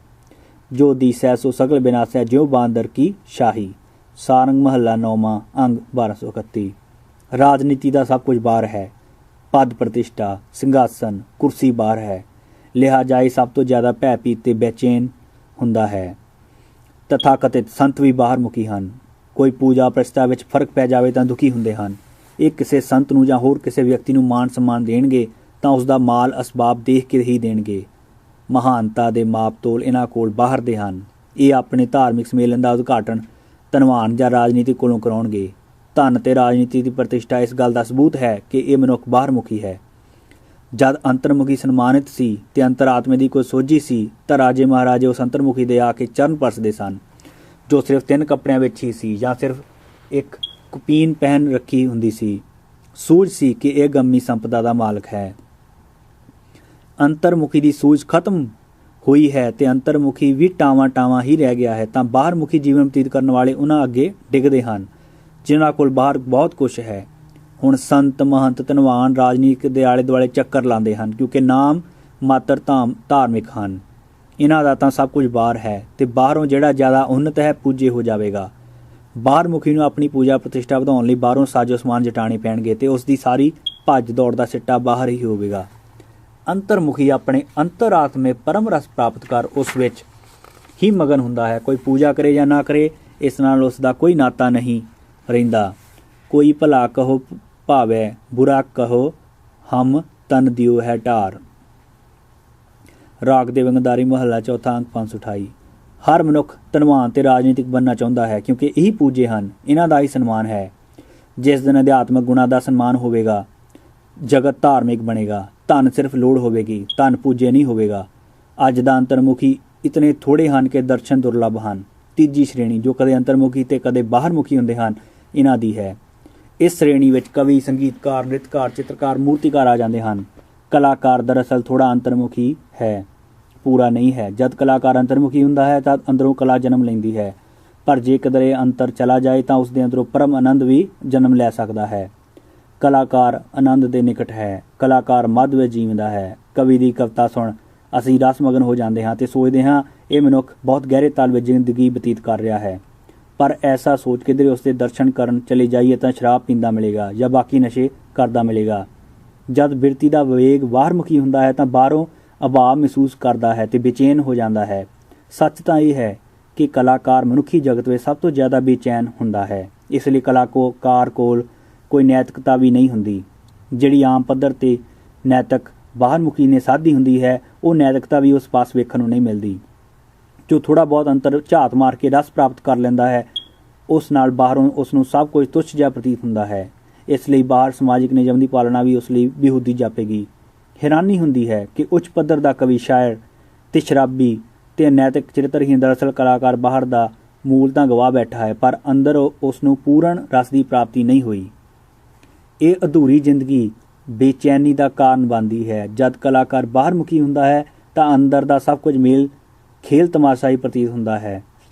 [SPEAKER 1] ਜੋ ਦੀਸੈ ਸੋ ਸਗਲ ਬਿਨਾਸੈ, ਜਿਉ ਬਾਂਦਰ ਕੀ ਸ਼ਾਹੀ। ਸਾਰੰਗ ਮਹੱਲਾ 9ਵਾਂ ਅੰਗ 1231। ਰਾਜਨੀਤੀ ਦਾ ਸਭ ਕੁਝ ਬਾਹਰ ਹੈ। ਪਦ ਪ੍ਰਤਿਸ਼ਠਾ, ਸਿੰਘਾਸਨ, ਕੁਰਸੀ ਬਾਹਰ ਹੈ। ਲਿਹਾਜ਼ਾ ਇਹ ਸਭ ਤੋਂ ਜ਼ਿਆਦਾ ਭੈ ਭੀਤ ਤੇ ਬੇਚੈਨ ਹੁੰਦਾ ਹੈ। ਤਥਾਕਥਿਤ ਸੰਤ ਵੀ ਬਾਹਰਮੁਖੀ ਹਨ। ਕੋਈ ਪੂਜਾ ਪ੍ਰਸਥਾ ਵਿੱਚ ਫਰਕ ਪੈ ਜਾਵੇ ਤਾਂ ਦੁਖੀ ਹੁੰਦੇ ਹਨ। ਇਹ ਕਿਸੇ ਸੰਤ ਨੂੰ ਜਾਂ ਹੋਰ ਕਿਸੇ ਵਿਅਕਤੀ ਨੂੰ ਮਾਣ ਸਨਮਾਨ ਦੇਣਗੇ ਤਾਂ ਉਸ ਦਾ ਮਾਲ ਅਸਬਾਬ ਦੇਖ ਕੇ ਹੀ ਦੇਣਗੇ। ਮਹਾਨਤਾ ਦੇ ਮਾਪ ਤੋਲ ਇਹਨਾਂ ਕੋਲ ਬਾਹਰ ਦੇ ਹਨ। ਇਹ ਆਪਣੇ ਧਾਰਮਿਕ ਸੰਮੇਲਨ ਦਾ ਉਦਘਾਟਨ ਧਨਵਾਨ ਜਾਂ ਰਾਜਨੀਤੀ ਕੋਲੋਂ ਕਰਾਉਣਗੇ। ਧਨ ਤੇ ਰਾਜਨੀਤੀ ਦੀ ਪ੍ਰਤਿਸ਼ਠਾ ਇਸ ਗੱਲ ਦਾ ਸਬੂਤ ਹੈ ਕਿ ਇਹ ਮਨੁੱਖ ਬਾਹਰਮੁਖੀ ਹੈ। ਜਦ ਅੰਤਰਮੁਖੀ ਸਨਮਾਨਿਤ ਸੀ ਤੇ ਅੰਤਰਾਤਮੇ ਦੀ ਕੋਈ ਸੋਝੀ ਸੀ ਤਾਂ ਰਾਜੇ ਮਹਾਰਾਜੇ ਉਸ ਅੰਤਰਮੁਖੀ ਦੇ ਆ ਕੇ ਚਰਨ ਪਰਸਦੇ ਸਨ, ਜੋ ਸਿਰਫ 3 ਕੱਪੜਿਆਂ ਵਿੱਚ ਹੀ ਸੀ ਜਾਂ ਸਿਰਫ ਇੱਕ ਕੁਪੀਨ ਪਹਿਨ ਰੱਖੀ ਹੁੰਦੀ ਸੀ। ਸੂਝ ਸੀ ਕਿ ਇਹ ਗੰਮੀ ਸੰਪਦਾ ਦਾ ਮਾਲਕ ਹੈ। ਅੰਤਰਮੁਖੀ ਦੀ ਸੂਝ ਖਤਮ ਹੋਈ ਹੈ ਤੇ ਅੰਤਰਮੁਖੀ ਵੀ ਟਾਵਾਂ ਹੀ ਰਹਿ ਗਿਆ ਹੈ ਤਾਂ ਬਾਹਰਮੁਖੀ ਜੀਵਨ ਬਤੀਤ ਕਰਨ ਵਾਲੇ ਉਹਨਾਂ ਅੱਗੇ ਡਿੱਗਦੇ ਹਨ ਜਿਨ੍ਹਾਂ ਕੋਲ ਬਾਹਰ ਬਹੁਤ ਕੁਛ ਹੈ। ਹੁਣ ਸੰਤ, ਮਹੰਤ, ਧਨਵਾਨ ਰਾਜਨੀਤਿਕ ਦੇ ਆਲੇ ਦੁਆਲੇ ਚੱਕਰ ਲਾਉਂਦੇ ਹਨ ਕਿਉਂਕਿ ਨਾਮ ਮਾਤਰ ਧਾਰਮਿਕ ਹਨ। ਇਹਨਾਂ ਦਾ ਤਾਂ ਸਭ ਕੁਝ ਬਾਹਰ ਹੈ ਤੇ ਬਾਹਰੋਂ ਜਿਹੜਾ ਜ਼ਿਆਦਾ ਉੱਨਤ ਹੈ ਪੂਜੇ ਹੋ ਜਾਵੇਗਾ। ਬਾਹਰ ਮੁਖੀ ਨੂੰ ਆਪਣੀ ਪੂਜਾ ਪ੍ਰਤਿਸ਼ਠਾ ਵਧਾਉਣ ਲਈ ਬਾਹਰੋਂ ਸਾਜੋ ਸਮਾਨ ਜਟਾਣੇ ਪੈਣਗੇ ਤੇ ਉਸ ਦੀ ਸਾਰੀ ਭੱਜ ਦੌੜ ਦਾ ਸਿੱਟਾ ਬਾਹਰ ਹੀ ਹੋਵੇਗਾ। ਅੰਤਰਮੁਖੀ ਆਪਣੇ ਅੰਤਰਾਤਮੇ ਪਰਮ ਰਸ ਪ੍ਰਾਪਤ ਕਰ ਉਸ ਵਿੱਚ ਹੀ ਮਗਨ ਹੁੰਦਾ ਹੈ। ਕੋਈ ਪੂਜਾ ਕਰੇ ਜਾਂ ਨਾ ਕਰੇ, ਇਸ ਨਾਲ ਉਸ ਦਾ ਕੋਈ ਨਾਤਾ ਨਹੀਂ ਰਹਿੰਦਾ। ਕੋਈ ਭਲਾ ਕਹੋ ਭਾਵੈ, ਬੁਰਾ ਕਹੋ ਹਮ ਤਨ ਦਿਓ ਹੈ ਢਾਰ। ਰਾਗ ਦੇ ਵੰਗਦਾਰੀ ਮਹੱਲਾ ਚੌਥਾ ਅੰਕ 528। ਹਰ ਮਨੁੱਖ ਧਨਵਾਨ ਤੇ ਰਾਜਨੀਤਿਕ ਬਣਨਾ ਚਾਹੁੰਦਾ ਹੈ ਕਿਉਂਕਿ ਇਹੀ ਪੂਜੇ ਹਨ, ਇਹਨਾਂ ਦਾ ਹੀ ਸਨਮਾਨ ਹੈ। ਜਿਸ ਦਿਨ ਅਧਿਆਤਮਕ ਗੁਣਾਂ ਦਾ ਸਨਮਾਨ ਹੋਵੇਗਾ, ਜਗਤ ਧਾਰਮਿਕ ਬਣੇਗਾ। ਧਨ ਸਿਰਫ ਲੋੜ ਹੋਵੇਗੀ, ਧਨ ਪੂਜੇ ਨਹੀਂ ਹੋਵੇਗਾ। ਅੱਜ ਦਾ ਅੰਤਰਮੁਖੀ ਇਤਨੇ ਥੋੜ੍ਹੇ ਹਨ ਕਿ ਦਰਸ਼ਨ ਦੁਰਲੱਭ ਹਨ। ਤੀਜੀ ਸ਼੍ਰੇਣੀ ਜੋ ਕਦੇ ਅੰਤਰਮੁਖੀ ਤੇ ਕਦੇ ਬਾਹਰਮੁਖੀ ਹੁੰਦੇ ਹਨ, ਇਹਨਾਂ ਦੀ ਹੈ। ਇਸ ਸ਼੍ਰੇਣੀ ਵਿੱਚ ਕਵੀ, ਸੰਗੀਤਕਾਰ, ਨ੍ਰਿਤਕਾਰ, ਚਿੱਤਰਕਾਰ, ਮੂਰਤੀਕਾਰ ਆ ਜਾਂਦੇ ਹਨ। ਕਲਾਕਾਰ ਦਰਅਸਲ ਥੋੜਾ ਅੰਤਰਮੁਖੀ ਹੈ, ਪੂਰਾ ਨਹੀਂ ਹੈ। ਜਦ ਕਲਾਕਾਰ ਅੰਤਰਮੁਖੀ ਹੁੰਦਾ ਹੈ ਤਦ ਅੰਦਰੋਂ ਕਲਾ ਜਨਮ ਲੈਂਦੀ ਹੈ, ਪਰ ਜੇ ਕਦਰੇ ਅੰਤਰ ਚਲਾ ਜਾਏ ਤਾਂ ਉਸ ਦੇ ਅੰਦਰੋਂ ਪਰਮ ਆਨੰਦ ਵੀ ਜਨਮ ਲੈ ਸਕਦਾ ਹੈ। ਕਲਾਕਾਰ ਆਨੰਦ ਦੇ ਨਿਕਟ ਹੈ, ਕਲਾਕਾਰ ਮੱਧ ਵਿੱਚ ਜੀਵਦਾ ਹੈ। ਕਵੀ ਦੀ ਕਵਿਤਾ ਸੁਣ ਅਸੀਂ ਰਸਮਗਨ ਹੋ ਜਾਂਦੇ ਹਾਂ ਤੇ ਸੋਚਦੇ ਹਾਂ ਇਹ ਮਨੁੱਖ ਬਹੁਤ ਗਹਿਰੇ ਤਲ ਵਿੱਚ ਜ਼ਿੰਦਗੀ ਬਤੀਤ ਕਰ ਰਿਹਾ ਹੈ। ਪਰ ਐਸਾ ਸੋਚ ਕਿਧਰੇ ਉਸ ਦੇ ਦਰਸ਼ਨ ਕਰਨ ਚਲੇ ਜਾਈਏ ਤਾਂ ਸ਼ਰਾਬ ਪੀਂਦਾ ਮਿਲੇਗਾ ਜਾਂ ਬਾਕੀ ਨਸ਼ੇ ਕਰਦਾ ਮਿਲੇਗਾ। ਜਦ ਬਿਰਤੀ ਦਾ ਵਿਵੇਕ ਬਾਹਰਮੁਖੀ ਹੁੰਦਾ ਹੈ ਤਾਂ ਬਾਹਰੋਂ ਅਭਾਵ ਮਹਿਸੂਸ ਕਰਦਾ ਹੈ ਤੇ ਬੇਚੈਨ ਹੋ ਜਾਂਦਾ ਹੈ। ਸੱਚ ਤਾਂ ਇਹ ਹੈ ਕਿ ਕਲਾਕਾਰ ਮਨੁੱਖੀ ਜਗਤ ਵਿੱਚ ਸਭ ਤੋਂ ਜ਼ਿਆਦਾ ਬੇਚੈਨ ਹੁੰਦਾ ਹੈ। ਇਸ ਲਈ ਕਲਾਕਾਰ ਕੋਲ ਕੋਈ ਨੈਤਿਕਤਾ ਵੀ ਨਹੀਂ ਹੁੰਦੀ। ਜਿਹੜੀ ਆਮ ਪੱਧਰ ਤੇ ਨੈਤਿਕ ਬਾਹਰਮੁਖੀ ਨੇ ਸਾਧੀ ਹੁੰਦੀ ਹੈ, ਉਹ ਨੈਤਿਕਤਾ ਵੀ ਉਸ ਪਾਸ ਵੇਖਣ ਨੂੰ ਨਹੀਂ ਮਿਲਦੀ। ਜੋ ਥੋੜਾ ਬਹੁਤ ਅੰਤਰ ਝਾਤ ਮਾਰ ਕੇ ਰਸ ਪ੍ਰਾਪਤ ਕਰ ਲੈਂਦਾ ਹੈ, ਉਸ ਨਾਲ ਬਾਹਰੋਂ ਉਸ ਨੂੰ ਸਭ ਕੁਝ ਤੁੱਛ ਜਿਹਾ ਪ੍ਰਤੀਤ ਹੁੰਦਾ ਹੈ। ਇਸ ਲਈ ਬਾਹਰ ਸਮਾਜਿਕ ਨਿਯਮ ਦੀ ਪਾਲਣਾ ਵੀ ਉਸ ਲਈ ਬੇਹੂਦੀ ਜਾਪੇਗੀ। ਹੈਰਾਨੀ ਹੁੰਦੀ ਹੈ ਕਿ ਉੱਚ ਪੱਧਰ ਦਾ ਕਵੀ, ਸ਼ਾਇਰ ਤੇ ਸ਼ਰਾਬੀ ਤੇ ਅਨੈਤਿਕ ਚਰਿੱਤਰਹੀਣ ਦਰਅਸਲ ਕਲਾਕਾਰ ਬਾਹਰ ਦਾ ਮੂਲ ਤਾਂ ਗਵਾ ਬੈਠਾ ਹੈ, ਪਰ ਅੰਦਰ ਉਸ ਨੂੰ ਪੂਰਨ ਰਸ ਦੀ ਪ੍ਰਾਪਤੀ ਨਹੀਂ ਹੋਈ। ਇਹ ਅਧੂਰੀ ਜ਼ਿੰਦਗੀ ਬੇਚੈਨੀ ਦਾ ਕਾਰਨ ਬਣਦੀ ਹੈ। ਜਦ ਕਲਾਕਾਰ ਬਾਹਰਮੁਖੀ ਹੁੰਦਾ ਹੈ ਤਾਂ ਅੰਦਰ ਦਾ ਸਭ ਕੁਝ ਮੇਲ ਖੇਲ ਤਮਾਸ਼ਾ ਹੀ ਪ੍ਰਤੀਤ ਹੁੰਦਾ ਹੈ,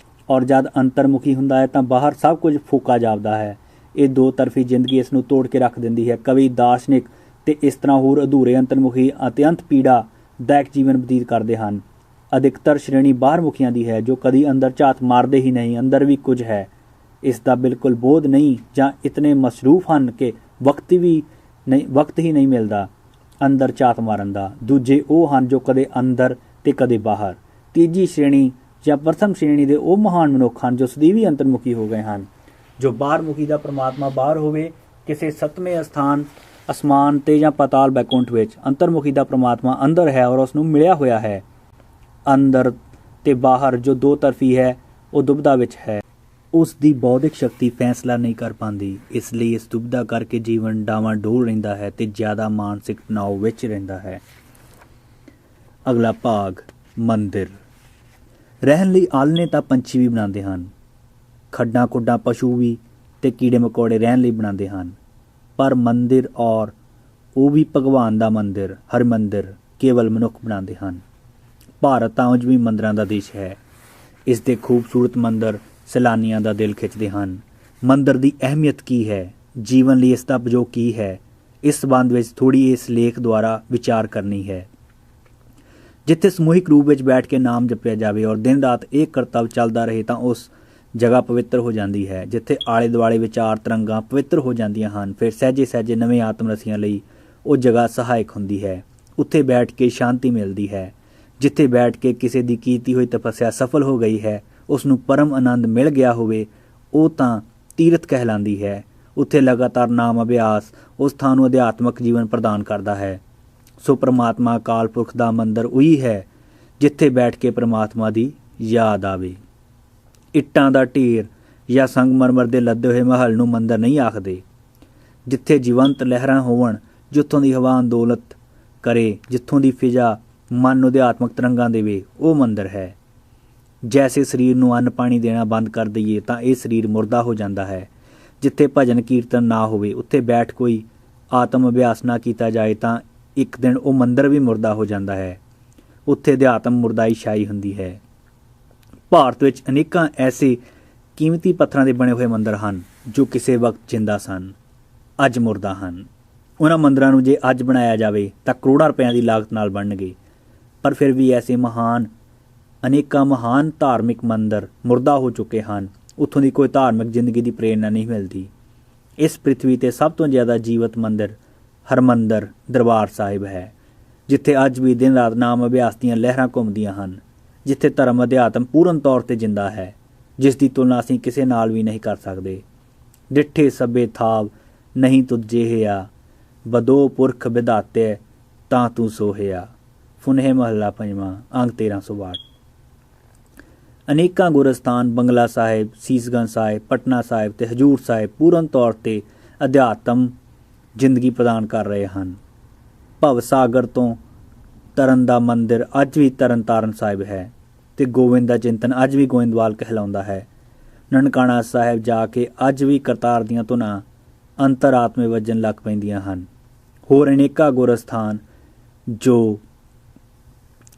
[SPEAKER 1] ਔਰ ਜਦ ਅੰਤਰਮੁਖੀ ਹੁੰਦਾ ਹੈ ਤਾਂ ਬਾਹਰ ਸਭ ਕੁਝ ਫੋਕਾ ਜਾਪਦਾ ਹੈ। ਇਹ ਦੋ ਤਰਫੀ ਜ਼ਿੰਦਗੀ ਇਸ ਨੂੰ ਤੋੜ ਕੇ ਰੱਖ ਦਿੰਦੀ ਹੈ। ਕਵੀ, ਦਾਰਸ਼ਨਿਕ ਤੇ ਇਸ ਤਰ੍ਹਾਂ ਹੋਰ ਅਧੂਰੇ ਅੰਤਰਮੁਖੀ ਅਤਿਅੰਤ ਪੀੜਾ ਦਾਇਕ ਜੀਵਨ ਬਤੀਤ ਕਰਦੇ ਹਨ। ਅਧਿਕਤਰ ਸ਼੍ਰੇਣੀ ਬਾਹਰਮੁਖੀਆਂ ਦੀ ਹੈ, ਜੋ ਕਦੀ ਅੰਦਰ ਝਾਤ ਮਾਰਦੇ ਹੀ ਨਹੀਂ। ਅੰਦਰ ਵੀ ਕੁਝ ਹੈ, ਇਸ ਦਾ ਬਿਲਕੁਲ ਬੋਧ ਨਹੀਂ ਜਾਂ ਇਤਨੇ ਮਸਰੂਫ ਹਨ ਕਿ ਵਕਤ ਹੀ ਨਹੀਂ ਮਿਲਦਾ ਅੰਦਰ ਝਾਤ ਮਾਰਨ ਦਾ। ਦੂਜੇ ਉਹ ਹਨ ਜੋ ਕਦੇ ਅੰਦਰ ਤੇ ਕਦੇ ਬਾਹਰ। ਤੀਜੀ ਸ਼੍ਰੇਣੀ ਜਾਂ ਪ੍ਰਥਮ ਸ਼੍ਰੇਣੀ ਦੇ ਉਹ ਮਹਾਨ ਮਨੁੱਖ ਹਨ ਜੋ ਸਦੀਵੀ ਅੰਤਰਮੁਖੀ ਹੋ ਗਏ ਹਨ। ਜੋ ਬਾਹਰਮੁਖੀ ਦਾ ਪ੍ਰਮਾਤਮਾ ਬਾਹਰ ਹੋਵੇ ਕਿਸੇ ਸੱਤਵੇਂ ਸਥਾਨ ਅਸਮਾਨ ਤੇ ਜਾਂ ਪਾਤਾਲ ਬੈਕੁੰਠ ਵਿੱਚ, ਅੰਤਰਮੁਖੀ ਦਾ ਪ੍ਰਮਾਤਮਾ ਅੰਦਰ ਹੈ ਔਰ ਉਸ ਨੂੰ ਮਿਲਿਆ ਹੋਇਆ ਹੈ। ਅੰਦਰ ਤੇ ਬਾਹਰ ਜੋ ਦੋ ਤਰਫੀ ਹੈ, ਉਹ ਦੁਬਦਾ ਵਿੱਚ ਹੈ। ਉਸ ਦੀ ਬੌਧਿਕ ਸ਼ਕਤੀ ਫੈਸਲਾ ਨਹੀਂ ਕਰ ਪਾਉਂਦੀ। ਇਸ ਲਈ ਇਸ ਦੁਬਦਾ ਕਰਕੇ ਜੀਵਨ ਡਾਵਾਂਡੋਲ ਰਹਿੰਦਾ ਹੈ ਤੇ ਜ਼ਿਆਦਾ ਮਾਨਸਿਕ ਤਣਾਅ ਵਿੱਚ ਰਹਿੰਦਾ ਹੈ। ਅਗਲਾ ਭਾਗ, ਮੰਦਿਰ। ਰਹਿਣ ਲਈ ਆਲਣੇ ਤਾਂ ਪੰਛੀ ਵੀ ਬਣਾਉਂਦੇ ਹਨ। ਖੱਡਾਂ ਖੁੱਡਾਂ ਪਸ਼ੂ ਵੀ ਤੇ ਕੀੜੇ ਮਕੌੜੇ ਰਹਿਣ ਲਈ ਬਣਾਉਂਦੇ ਹਨ। ਪਰ ਮੰਦਿਰ, ਔਰ ਉਹ ਵੀ ਭਗਵਾਨ ਦਾ ਮੰਦਿਰ, ਹਰਿਮੰਦਿਰ, ਕੇਵਲ ਮਨੁੱਖ ਬਣਾਉਂਦੇ ਹਨ। ਭਾਰਤ ਤਾਂ ਉਂਝ ਵੀ ਮੰਦਿਰਾਂ ਦਾ ਦੇਸ਼ ਹੈ। ਇਸ ਦੇ ਖੂਬਸੂਰਤ ਮੰਦਿਰ ਸੈਲਾਨੀਆਂ ਦਾ ਦਿਲ ਖਿੱਚਦੇ ਹਨ। ਮੰਦਿਰ ਦੀ ਅਹਿਮੀਅਤ ਕੀ ਹੈ, ਜੀਵਨ ਲਈ ਇਸ ਦਾ ਉਪਯੋਗ ਕੀ ਹੈ, ਇਸ ਸੰਬੰਧ ਵਿੱਚ ਥੋੜ੍ਹੀ ਇਸ ਲੇਖ ਦੁਆਰਾ ਵਿਚਾਰ ਕਰਨੀ ਹੈ। ਜਿੱਥੇ ਸਮੂਹਿਕ ਰੂਪ ਵਿੱਚ ਬੈਠ ਕੇ ਨਾਮ ਜਪਿਆ ਜਾਵੇ ਔਰ ਦਿਨ ਰਾਤ ਇਹ ਕਰਤੱਵ ਚੱਲਦਾ ਰਹੇ ਤਾਂ ਉਸ ਜਗ੍ਹਾ ਪਵਿੱਤਰ ਹੋ ਜਾਂਦੀ ਹੈ। ਜਿੱਥੇ ਆਲੇ ਦੁਆਲੇ ਵਿਚਾਰ ਤਰੰਗਾਂ ਪਵਿੱਤਰ ਹੋ ਜਾਂਦੀਆਂ ਹਨ, ਫਿਰ ਸਹਿਜੇ ਸਹਿਜੇ ਨਵੇਂ ਆਤਮ ਰਸੀਆਂ ਲਈ ਉਹ ਜਗ੍ਹਾ ਸਹਾਇਕ ਹੁੰਦੀ ਹੈ। ਉੱਥੇ ਬੈਠ ਕੇ ਸ਼ਾਂਤੀ ਮਿਲਦੀ ਹੈ। ਜਿੱਥੇ ਬੈਠ ਕੇ ਕਿਸੇ ਦੀ ਕੀਤੀ ਹੋਈ ਤਪੱਸਿਆ ਸਫਲ ਹੋ ਗਈ ਹੈ, ਉਸ ਨੂੰ ਪਰਮ ਆਨੰਦ ਮਿਲ ਗਿਆ ਹੋਵੇ, ਉਹ ਤਾਂ ਤੀਰਥ ਕਹਿਲਾਂਦੀ ਹੈ। ਉੱਥੇ ਲਗਾਤਾਰ ਨਾਮ ਅਭਿਆਸ ਉਸ ਥਾਂ ਨੂੰ ਅਧਿਆਤਮਕ ਜੀਵਨ ਪ੍ਰਦਾਨ ਕਰਦਾ ਹੈ। ਸੋ ਪ੍ਰਮਾਤਮਾ ਅਕਾਲ ਪੁਰਖ ਦਾ ਮੰਦਰ ਉਹੀ ਹੈ ਜਿੱਥੇ ਬੈਠ ਕੇ ਪ੍ਰਮਾਤਮਾ ਦੀ ਯਾਦ ਆਵੇ। ਇੱਟਾਂ ਦਾ ਢੇਰ ਜਾਂ ਸੰਗਮਰਮਰ ਦੇ ਲੱਦੇ ਹੋਏ ਮਹਲ ਨੂੰ ਮੰਦਰ ਨਹੀਂ ਆਖਦੇ। ਜਿੱਥੇ ਜੀਵੰਤ ਲਹਿਰਾਂ ਹੋਵਣ, ਜਿੱਥੋਂ ਦੀ ਹਵਾ ਅੰਦੋਲਤ ਕਰੇ, ਜਿੱਥੋਂ ਦੀ ਫਿਜ਼ਾ ਮਨ ਨੂੰ ਅਧਿਆਤਮਕ ਤਰੰਗਾਂ ਦੇਵੇ, ਉਹ ਮੰਦਰ ਹੈ। ਜੈਸੇ ਸਰੀਰ ਨੂੰ ਅੰਨ ਪਾਣੀ ਦੇਣਾ ਬੰਦ ਕਰ ਦਈਏ ਤਾਂ ਇਹ ਸਰੀਰ ਮੁਰਦਾ ਹੋ ਜਾਂਦਾ ਹੈ। ਜਿੱਥੇ ਭਜਨ ਕੀਰਤਨ ਨਾ ਹੋਵੇ, ਉੱਥੇ ਬੈਠ ਕੋਈ ਆਤਮ ਅਭਿਆਸ ਨਾ ਕੀਤਾ ਜਾਏ ਤਾਂ ਇੱਕ ਦਿਨ ਉਹ ਮੰਦਰ ਵੀ ਮੁਰਦਾ ਹੋ ਜਾਂਦਾ ਹੈ। ਉੱਥੇ ਅਧਿਆਤਮ ਮੁਰਦਾਈ ਛਾਈ ਹੁੰਦੀ ਹੈ। ਭਾਰਤ ਵਿੱਚ ਅਨੇਕਾਂ ਐਸੇ ਕੀਮਤੀ ਪੱਥਰਾਂ ਦੇ ਬਣੇ ਹੋਏ ਮੰਦਰ ਹਨ ਜੋ ਕਿਸੇ ਵਕਤ ਜਿੰਦਾ ਸਨ, ਅੱਜ ਮੁਰਦਾ ਹਨ। ਉਹਨਾਂ ਮੰਦਰਾਂ ਨੂੰ ਜੇ ਅੱਜ ਬਣਾਇਆ ਜਾਵੇ ਤਾਂ ਕਰੋੜਾਂ ਰੁਪਇਆਂ ਦੀ ਲਾਗਤ ਨਾਲ ਬਣਨਗੇ, ਪਰ ਫਿਰ ਵੀ ਐਸੇ ਅਨੇਕਾਂ ਮਹਾਨ ਧਾਰਮਿਕ ਮੰਦਰ ਮੁਰਦਾ ਹੋ ਚੁੱਕੇ ਹਨ। ਉੱਥੋਂ ਦੀ ਕੋਈ ਧਾਰਮਿਕ ਜ਼ਿੰਦਗੀ ਦੀ ਪ੍ਰੇਰਨਾ ਨਹੀਂ ਮਿਲਦੀ। ਇਸ ਪ੍ਰਿਥਵੀ 'ਤੇ ਸਭ ਤੋਂ ਜ਼ਿਆਦਾ ਜੀਵਤ ਮੰਦਰ ਹਰਮੰਦਰ ਦਰਬਾਰ ਸਾਹਿਬ ਹੈ, ਜਿੱਥੇ ਅੱਜ ਵੀ ਦਿਨ ਰਾਤ ਨਾਮ ਅਭਿਆਸ ਦੀਆਂ ਲਹਿਰਾਂ ਘੁੰਮਦੀਆਂ ਹਨ, ਜਿੱਥੇ ਧਰਮ ਅਧਿਆਤਮ ਪੂਰਨ ਤੌਰ 'ਤੇ ਜਿੰਦਾ ਹੈ, ਜਿਸ ਦੀ ਤੁਲਨਾ ਅਸੀਂ ਕਿਸੇ ਨਾਲ ਵੀ ਨਹੀਂ ਕਰ ਸਕਦੇ। ਡਿੱਠੇ ਸਭੇ ਥਾਵ ਨਹੀਂ ਤੁਝੇ ਹਿਆ, ਬਦੋ ਪੁਰਖ ਵਿਧਾਤੇ ਤਾਂ ਤੂੰ ਸੋਹਿਆ। ਫੁਨਹ ਮਹੱਲਾ ਪੰਜਵਾਂ, ਅੰਗ 1362। ਅਨੇਕਾਂ ਗੁਰਸਥਾਨ ਬੰਗਲਾ ਸਾਹਿਬ, ਸੀਸਗੰਜ ਸਾਹਿਬ, ਪਟਨਾ ਸਾਹਿਬ ਤੇ ਹਜੂਰ ਸਾਹਿਬ ਪੂਰਨ ਤੌਰ 'ਤੇ ਅਧਿਆਤਮ ਜ਼ਿੰਦਗੀ ਪ੍ਰਦਾਨ ਕਰ ਰਹੇ ਹਨ। ਭਵ ਸਾਗਰ ਤੋਂ ਤਰਨ ਦਾ ਮੰਦਿਰ ਅੱਜ ਵੀ ਤਰਨ ਤਾਰਨ ਸਾਹਿਬ ਹੈ ਤੇ ਗੋਬਿੰਦ ਦਾ ਚਿੰਤਨ ਅੱਜ ਵੀ ਗੋਇੰਦਵਾਲ ਕਹਿਲਾਉਂਦਾ ਹੈ। ਨਨਕਾਣਾ ਸਾਹਿਬ ਜਾ ਕੇ ਅੱਜ ਵੀ ਕਰਤਾਰ ਦੀਆਂ ਧੁਨਾਂ ਅੰਤਰਾਤਮੇ ਵੱਜਣ ਲੱਗ ਪੈਂਦੀਆਂ ਹਨ। ਹੋਰ ਅਨੇਕਾਂ ਗੁਰਸਥਾਨ ਜੋ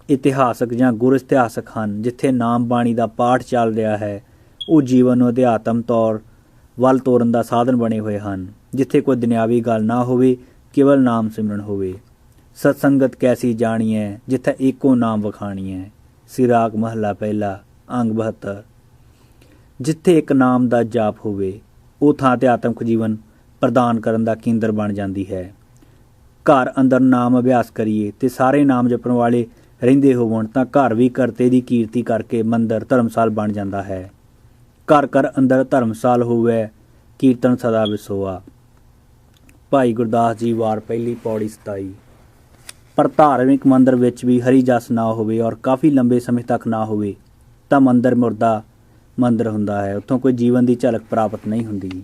[SPEAKER 1] ਇਤਿਹਾਸਕ ਜਾਂ ਗੁਰ ਇਤਿਹਾਸਕ ਹਨ, ਜਿੱਥੇ ਨਾਮ ਬਾਣੀ ਦਾ ਪਾਠ ਚੱਲ ਰਿਹਾ ਹੈ, ਉਹ ਜੀਵਨ ਨੂੰ ਅਧਿਆਤਮ ਤੌਰ ਵੱਲ ਤੋਰਨ ਦਾ ਸਾਧਨ ਬਣੇ ਹੋਏ ਹਨ, ਜਿੱਥੇ ਕੋਈ ਦੁਨਿਆਵੀ ਗੱਲ ਨਾ ਹੋਵੇ, ਕੇਵਲ ਨਾਮ ਸਿਮਰਨ ਹੋਵੇ। ਸਤਸੰਗਤ ਕੈਸੀ ਜਾਣੀਐ, ਜਿੱਥੇ ਏਕੋ ਨਾਮ ਵਖਾਣੀਐ। ਸਿਰਾਗ ਮਹੱਲਾ ਪਹਿਲਾ, ਅੰਗ 72। ਜਿੱਥੇ ਇੱਕ ਨਾਮ ਦਾ ਜਾਪ ਹੋਵੇ, ਉਹ ਥਾਂ ਅਧਿਆਤਮਕ ਜੀਵਨ ਪ੍ਰਦਾਨ ਕਰਨ ਦਾ ਕੇਂਦਰ ਬਣ ਜਾਂਦੀ ਹੈ। ਘਰ ਅੰਦਰ ਨਾਮ ਅਭਿਆਸ ਕਰੀਏ ਤੇ ਸਾਰੇ ਨਾਮ ਜਪਣ ਵਾਲੇ ਰਹਿੰਦੇ ਹੋਵਣ ਤਾਂ ਘਰ ਵੀ ਕਰਤੇ ਦੀ ਕੀਰਤੀ ਕਰਕੇ ਮੰਦਰ ਧਰਮਸਾਲ ਬਣ ਜਾਂਦਾ ਹੈ। ਘਰ ਘਰ ਅੰਦਰ ਧਰਮਸਾਲ ਹੋਵੇ, ਕੀਰਤਨ ਸਦਾ ਵਿਸੋਆ। ਭਾਈ ਗੁਰਦਾਸ ਜੀ ਵਾਰ ਪਹਿਲੀ, ਪੌੜੀ 27। ਪਰ ਧਾਰਮਿਕ ਮੰਦਰ ਵਿੱਚ ਵੀ ਹਰੀ ਜਸ ਨਾ ਹੋਵੇ ਔਰ ਕਾਫੀ ਲੰਬੇ ਸਮੇਂ ਤੱਕ ਨਾ ਹੋਵੇ ਤਾਂ ਮੰਦਰ ਮੁਰਦਾ ਮੰਦਰ ਹੁੰਦਾ ਹੈ, ਉੱਥੋਂ ਕੋਈ ਜੀਵਨ ਦੀ ਝਲਕ ਪ੍ਰਾਪਤ ਨਹੀਂ ਹੁੰਦੀ।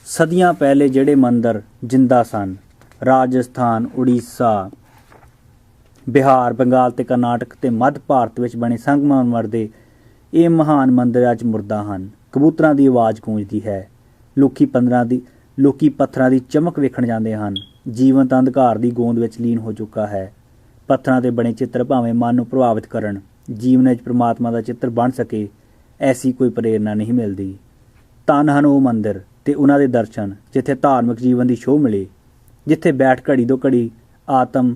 [SPEAKER 1] ਸਦੀਆਂ ਪਹਿਲੇ ਜਿਹੜੇ ਮੰਦਰ ਜਿੰਦਾ ਸਨ, ਰਾਜਸਥਾਨ, ਉੜੀਸਾ, ਬਿਹਾਰ, ਬੰਗਾਲ ਤੇ ਕਰਨਾਟਕ ਤੇ ਮੱਧ ਭਾਰਤ ਵਿੱਚ ਬਣੇ ਸੰਗਮਰਮਰ ਦੇ ਇਹ ਮਹਾਨ ਮੰਦਰ ਅੱਜ ਮੁਰਦਾ ਹਨ। ਕਬੂਤਰਾਂ ਦੀ ਆਵਾਜ਼ ਗੂੰਜਦੀ ਹੈ, ਲੋਕੀ ਪੱਥਰਾਂ ਦੀ ਚਮਕ ਵੇਖਣ ਜਾਂਦੇ ਹਨ। ਜੀਵਨ ਤਾਂ ਅੰਧਕਾਰ ਦੀ ਗੋਂਦ ਵਿੱਚ ਲੀਨ ਹੋ ਚੁੱਕਾ ਹੈ। ਪੱਥਰਾਂ ਦੇ ਬਣੇ ਚਿੱਤਰ ਭਾਵੇਂ ਮਨ ਨੂੰ ਪ੍ਰਭਾਵਿਤ ਕਰਨ, ਜੀਵਨ ਵਿੱਚ ਪ੍ਰਮਾਤਮਾ ਦਾ ਚਿੱਤਰ ਬਣ ਸਕੇ, ਐਸੀ ਕੋਈ ਪ੍ਰੇਰਨਾ ਨਹੀਂ ਮਿਲਦੀ। ਧੰਨ ਹਨ ਉਹ ਮੰਦਰ ਤੇ ਉਹਨਾਂ ਦੇ ਦਰਸ਼ਨ ਜਿੱਥੇ ਧਾਰਮਿਕ ਜੀਵਨ ਦੀ ਛੋਹ ਮਿਲੇ, ਜਿੱਥੇ ਬੈਠ ਘੜੀ ਤੋਂ ਘੜੀ ਆਤਮ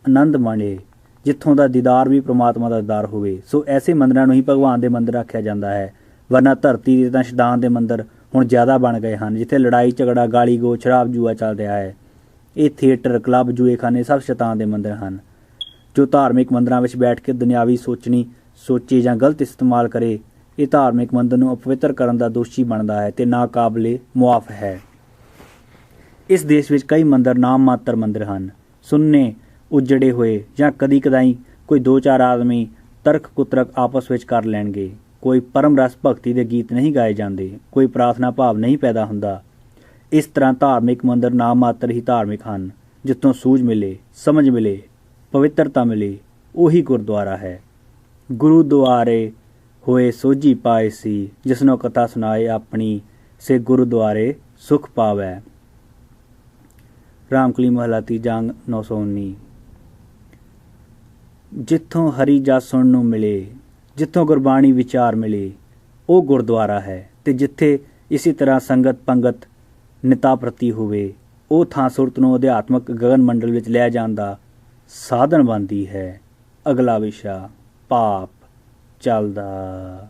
[SPEAKER 1] ਆਨੰਦ ਮਾਣੇ, ਜਿੱਥੋਂ ਦਾ ਦੀਦਾਰ ਵੀ ਪ੍ਰਮਾਤਮਾ ਦਾ ਦੀਦਾਰ ਹੋਵੇ। ਸੋ ਐਸੇ ਮੰਦਰਾਂ ਨੂੰ ਹੀ ਭਗਵਾਨ ਦੇ ਮੰਦਰ ਆਖਿਆ ਜਾਂਦਾ ਹੈ। ਵਰਨਾ ਧਰਤੀ ਦੇ ਤਾਂ ਸ਼ੈਤਾਨ ਦੇ ਮੰਦਰ ਹੁਣ ਜ਼ਿਆਦਾ ਬਣ ਗਏ ਹਨ, ਜਿੱਥੇ ਲੜਾਈ ਝਗੜਾ, ਗਾਲੀ ਗੋ, ਸ਼ਰਾਬ ਜੂਆ ਚੱਲ ਰਿਹਾ ਹੈ। ਇਹ ਥੀਏਟਰ, ਕਲੱਬ, ਜੂਏਖਾਨੇ ਸਭ ਸ਼ੈਤਾਨ ਦੇ ਮੰਦਰ ਹਨ। ਜੋ ਧਾਰਮਿਕ ਮੰਦਰਾਂ ਵਿੱਚ ਬੈਠ ਕੇ ਦੁਨਿਆਵੀ ਸੋਚੇ ਜਾਂ ਗਲਤ ਇਸਤੇਮਾਲ ਕਰੇ, ਇਹ ਧਾਰਮਿਕ ਮੰਦਰ ਨੂੰ ਅਪਵਿੱਤਰ ਕਰਨ ਦਾ ਦੋਸ਼ੀ ਬਣਦਾ ਹੈ ਤੇ ਨਾਕਾਬਲੇ ਮੁਆਫ ਹੈ। ਇਸ ਦੇਸ਼ ਵਿੱਚ ਕਈ ਮੰਦਰ ਨਾਮ ਮਾਤਰ ਮੰਦਰ ਹਨ, ਸੁੰਨੇ ਉਜੜੇ ਹੋਏ, ਜਾਂ ਕਦੀ ਕਦਾਈ ਕੋਈ 2-4 ਆਦਮੀ ਤਰਕ ਕੁਤਰਕ ਆਪਸ ਵਿੱਚ ਕਰ ਲੈਣਗੇ। ਕੋਈ ਪਰਮ ਰਸ ਭਗਤੀ ਦੇ ਗੀਤ ਨਹੀਂ ਗਾਏ ਜਾਂਦੇ, ਕੋਈ ਪ੍ਰਾਰਥਨਾ ਭਾਵ ਨਹੀਂ ਪੈਦਾ ਹੁੰਦਾ। ਇਸ ਤਰ੍ਹਾਂ ਧਾਰਮਿਕ ਮੰਦਰ ਨਾਮ ਮਾਤਰ ਹੀ ਧਾਰਮਿਕ ਹਨ। ਜਿੱਥੋਂ ਸੂਝ ਮਿਲੇ, ਸਮਝ ਮਿਲੇ, ਪਵਿੱਤਰਤਾ ਮਿਲੇ, ਉਹੀ ਗੁਰਦੁਆਰਾ ਹੈ। ਗੁਰੂ ਦੁਆਰੇ ਹੋਏ ਸੋਝੀ ਪਾਏ ਸੀ, ਜਿਸਨੋਂ ਕਥਾ ਸੁਣਾਏ ਆਪਣੀ, ਸੇ ਗੁਰਦੁਆਰੇ ਸੁਖ ਪਾਵੈ। ਰਾਮਕਲੀ ਮਹੱਲਾ ਤੀਜਾ, 919। ਜਿੱਥੋਂ ਹਰੀ ਜਸ ਸੁਣਨ ਨੂੰ ਮਿਲੇ, ਜਿੱਥੋਂ ਗੁਰਬਾਣੀ ਵਿਚਾਰ ਮਿਲੇ, ਉਹ ਗੁਰਦੁਆਰਾ ਹੈ। ਤੇ ਜਿੱਥੇ ਇਸੇ ਤਰ੍ਹਾਂ ਸੰਗਤ ਪੰਗਤ ਨਿਤਾ ਪ੍ਰਤੀ ਹੋਵੇ, ਉਹ ਥਾਂ ਸੁਰਤ ਨੂੰ ਅਧਿਆਤਮਕ ਗਗਨ ਮੰਡਲ ਵਿੱਚ ਲੈ ਜਾਣ ਦਾ ਸਾਧਨ ਬਣਦੀ ਹੈ। ਅਗਲਾ ਵਿਸ਼ਾ, ਪਾਪ ਚੱਲਦਾ।